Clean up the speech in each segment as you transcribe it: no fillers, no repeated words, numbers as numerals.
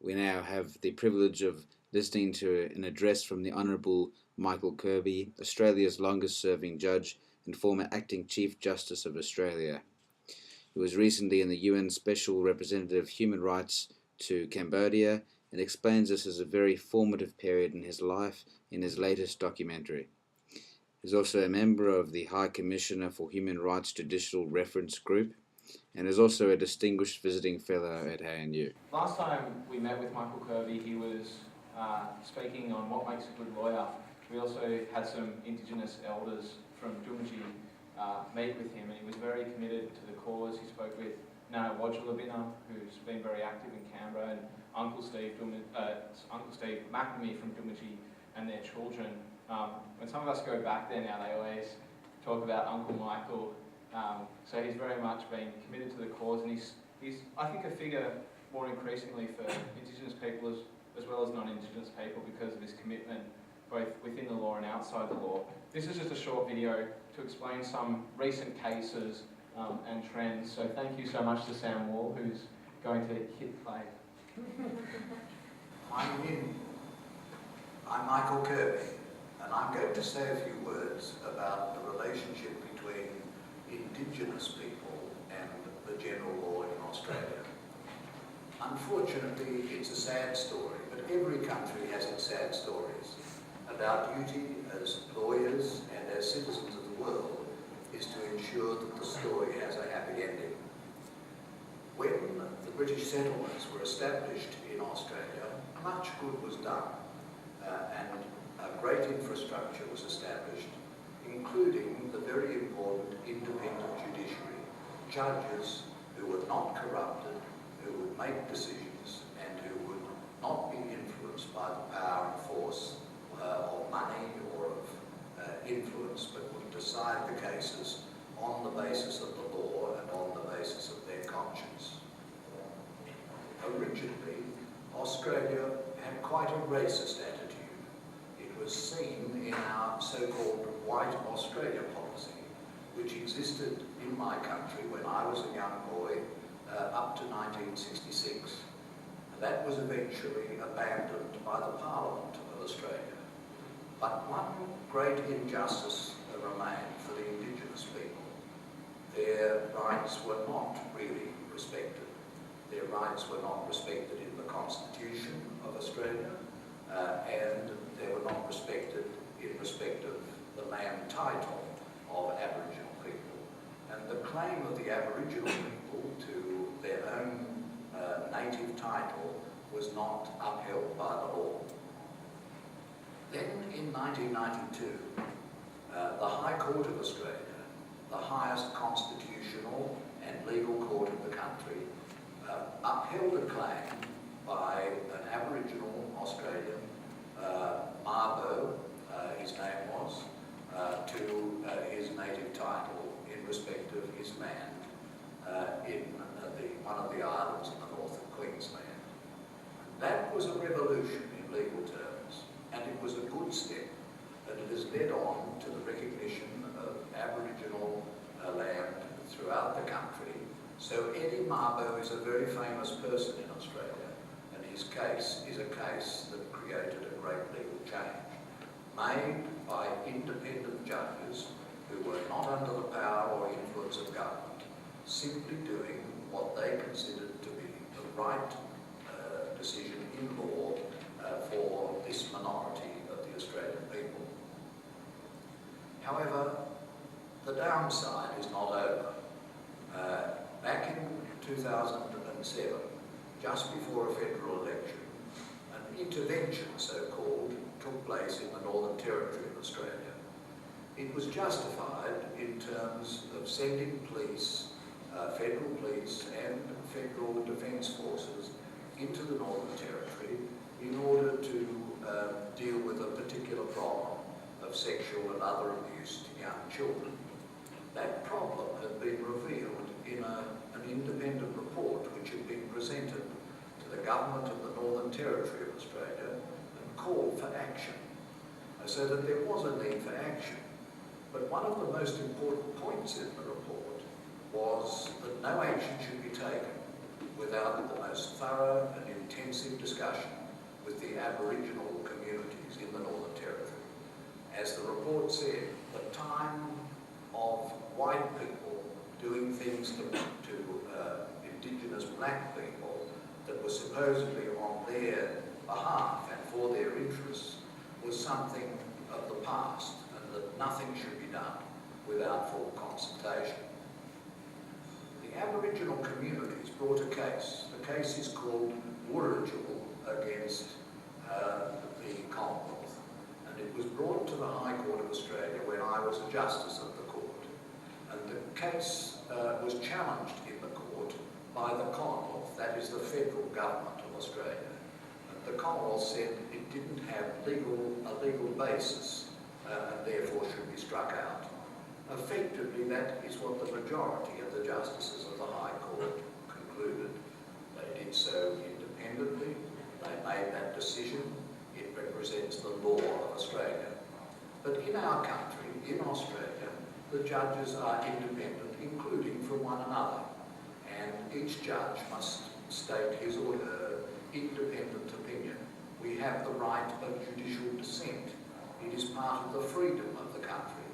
we now have the privilege of listening to an address from the Honourable Michael Kirby, Australia's longest-serving judge and former Acting Chief Justice of Australia. He was recently in the UN Special Representative of Human Rights to Cambodia and explains this as a very formative period in his life in his latest documentary. He is also a member of the High Commissioner for Human Rights Judicial Reference Group and is also a distinguished visiting fellow at ANU. Last time we met with Michael Kirby, he was speaking on what makes a good lawyer. We also had some indigenous elders from Dulmji meet with him, and he was very committed to the cause. He spoke with Nana Wajulabina, who's been very active in Canberra, and Uncle Steve McNamee from Dulmji and their children. When some of us go back there now, they always talk about Uncle Michael. So he's very much been committed to the cause, and he's I think, a figure more increasingly for Indigenous people as well as non-Indigenous people because of his commitment both within the law and outside the law. This is just a short video to explain some recent cases and trends. So thank you so much to Sam Wall, who's going to hit play. I'm Michael Kirby, and I'm going to say a few words about the relationship between Indigenous people and the general law in Australia. Unfortunately, it's a sad story, but every country has its sad stories. And our duty as lawyers and as citizens of the world is to ensure that the story has a happy ending. When the British settlements were established in Australia, much good was done, and a great infrastructure was established, including the very important independent judiciary, judges who were not corrupted, who would make decisions, and who would not be influenced by the power and force of money or of influence, but would decide the cases on the basis of the law and on the basis of their conscience. Originally, Australia had quite a racist attitude. It was seen in our so-called White Australia policy, which existed in my country when I was a young boy up to 1966. That was eventually abandoned by the Parliament of Australia. But one great injustice remained for the Indigenous people. Their rights were not really respected. Their rights were not respected in the Constitution of Australia, and they were not respected in respect of the land title of Aboriginal people. And the claim of the Aboriginal people to their own native title was not upheld by the law. Then in 1992, the High Court of Australia, the highest constitutional and legal court of the country, upheld a claim by an Aboriginal Australian, Mabo, his name was, to his native title in respect of his land in one of the islands in the north of Queensland. That was a revolution in legal terms, and it was a good step, and it has led on to the recognition of Aboriginal land throughout the country. So Eddie Mabo is a very famous person in Australia, and his case is a case that created a great legal change, made by independent judges who were not under the power or influence of government, simply doing what they considered to be the right decision in law for this minority of the Australian people. However, the downside is not over. Back in 2007, just before a federal election, an intervention, so-called, took place in the Northern Territory of Australia. It was justified in terms of sending police, federal police and federal defence forces into the Northern Territory in order to deal with a particular problem of sexual and other abuse to young children. That problem had been revealed in an independent report which had been presented to the government of the Northern Territory of Australia and called for action, so that there was a need for action. But one of the most important points in the report was that no action should be taken without the most thorough and intensive discussion with the Aboriginal communities in the Northern Territory. As the report said, the time of white people doing things to indigenous black people that were supposedly on their behalf and for their interests was something of the past, and that nothing should be done without full consultation. The Aboriginal communities brought a case. The case is called Wurrujul against the Commonwealth, and it was brought to the High Court of Australia when I was a Justice of the Court. And the case was challenged in the court by the Commonwealth, that is the federal government of Australia. And the Commonwealth said it didn't have a legal basis and therefore should be struck out. Effectively, that is what the majority of the justices of the High Court concluded. They did so independently. They made that decision. It represents the law of Australia. But in our country, in Australia, the judges are independent, including from one another. And each judge must state his or her independent opinion. We have the right of judicial dissent. It is part of the freedom of the country.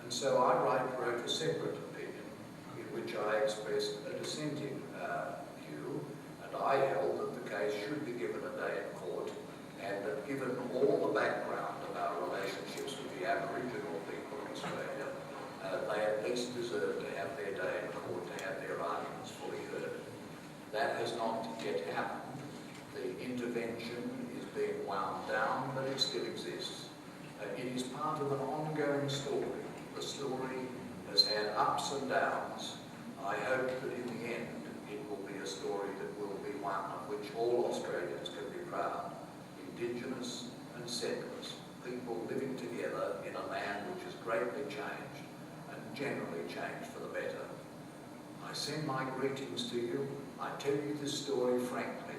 And so I wrote a separate opinion in which I expressed a dissenting view, and I held that the case should be given a day in court, and that given all the background of our relationships with the Aboriginal people in Australia, they at least deserve to have their day in court, to have their arguments fully heard. That has not yet happened. The intervention is being wound down, but it still exists. It is part of an ongoing story. The story has had ups and downs. I hope that in the end it will be a story that will be one of which all Australians can be proud. Indigenous and settlers, people living together in a land which has greatly changed and generally changed for the better. I send my greetings to you. I tell you this story frankly.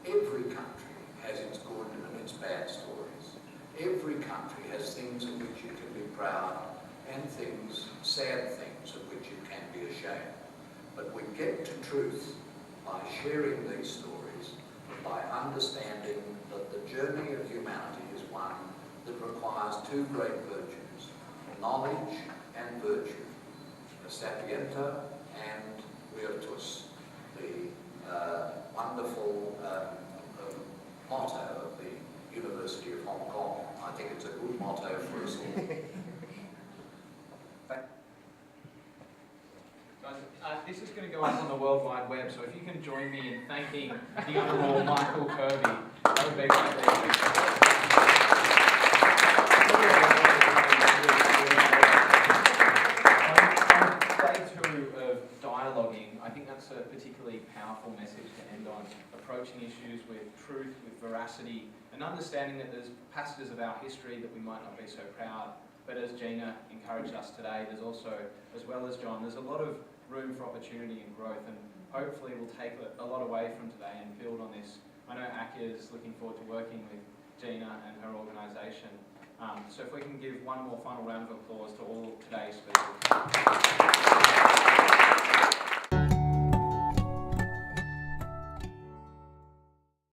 Every country has its good and its bad stories. Every country has things of which you can be proud and things, sad things, of which you can be ashamed. But we get to truth by sharing these stories, by understanding that the journey of humanity is one that requires two great virtues, knowledge and virtue, sapienta and virtus, the wonderful motto of the University of Hong Kong. I think it's a good motto for us all. This is going to go up on the World Wide Web, so if you can join me in thanking the Honourable Michael Kirby, that would be great. On day 2 of dialoguing, I think that's a particularly powerful message to end on, approaching issues with truth, with veracity, and understanding that there's passages of our history that we might not be so proud. But as Gina encouraged us today, there's also, as well as John, there's a lot of room for opportunity and growth, and hopefully we'll take a lot away from today and build on this. I know ACYD is looking forward to working with Gina and her organisation. So if we can give one more final round of applause to all today's speakers.